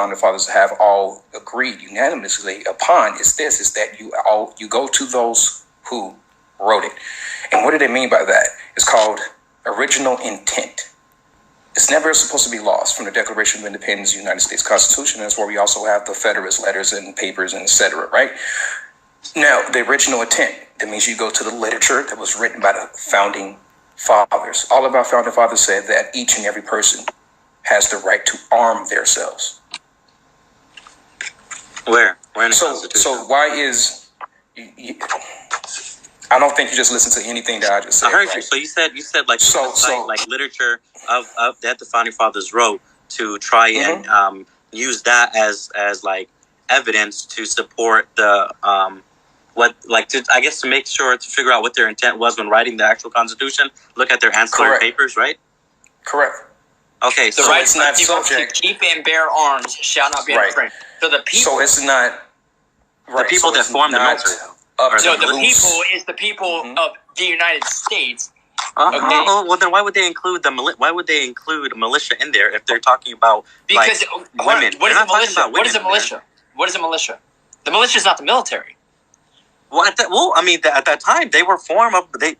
founding fathers have all agreed unanimously upon is that you go to those who wrote it. And what do they mean by that? It's called original intent. It's never supposed to be lost from the Declaration of Independence, the United States Constitution. That's where we also have the Federalist letters and papers and etc. Right? Now, the original intent, that means you go to the literature that was written by the founding fathers. All of our founding fathers said that each and every person has the right to arm themselves. Where in the Constitution? So why is... I don't think you just listen to anything that I just said. I heard right? you. So you said like like literature of that the founding fathers wrote to try and use that as like evidence to support the to make sure to figure out what their intent was when writing the actual Constitution. Look at their ancillary papers, right? Correct. Okay, the rights of people to keep and bear arms shall not be infringed. So the people. So it's not the people that form the military. So the people is the people of the United States. Okay. Well, then why would they include militia in there if they're talking about because women? What is a militia? What is a militia? What is a militia? The militia is not the military. Well, at that time they were formed of the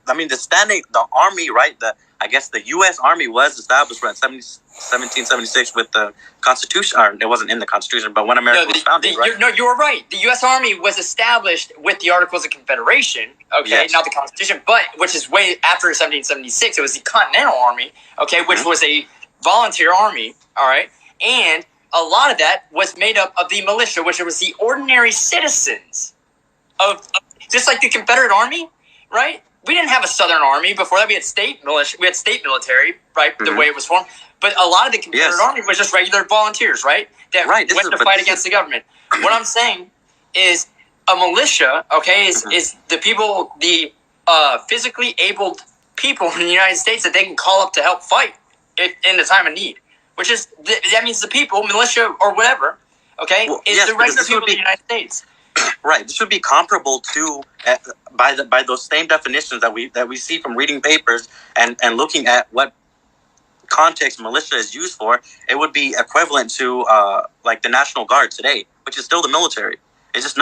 army, right? I guess the U.S. Army was established in 1776 with the Constitution. Or it wasn't in the Constitution, but when America was founded, right? You were right. The U.S. Army was established with the Articles of Confederation, okay, not the Constitution, but which is way after 1776. It was the Continental Army, okay, which was a volunteer army, all right, and a lot of that was made up of the militia, which was the ordinary citizens of just like the Confederate Army, right? We didn't have a Southern Army before that. We had state militia. We had state military, right? The way it was formed. But a lot of the Confederate Army was just regular volunteers, right? That went to fight against the government. What I'm saying is a militia, okay, is the people, the physically abled people in the United States that they can call up to help fight in the time of need. Which is, that means the people, militia or whatever, okay, is the regular people of the United States. Right. This would be comparable to by those same definitions that we see from reading papers and looking at what context militia is used for. It would be equivalent to like the National Guard today, which is still the military. It's just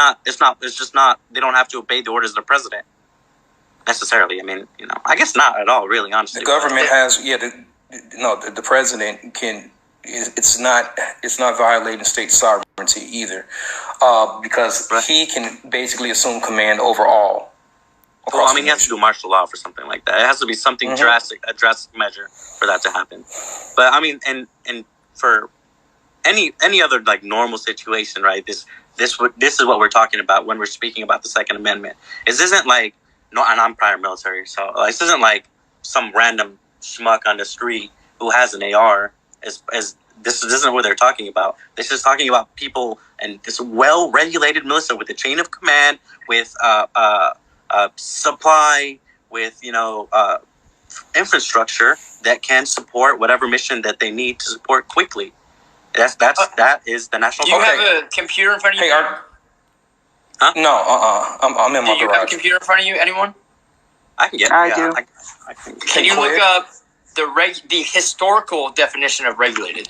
not. They don't have to obey the orders of the president necessarily. I mean, I guess not at all. Really, honestly, the government has. The president can. It's not violating state sovereignty either, because he can basically assume command over all. Well, he has to do martial law for something like that. It has to be something drastic, a drastic measure for that to happen. But I mean, and for any other like normal situation, right? This is what we're talking about when we're speaking about the Second Amendment. This isn't like and I'm prior military, so this isn't like some random schmuck on the street who has an AR. As this isn't what they're talking about. This is talking about people and this well-regulated militia with a chain of command, with supply, with infrastructure that can support whatever mission that they need to support quickly. That is the national. Do you have a computer in front of you? Hey, huh? No, I'm in my garage. Do you have a computer in front of you? Anyone? I can get. I do. Can you look up the historical definition of regulated?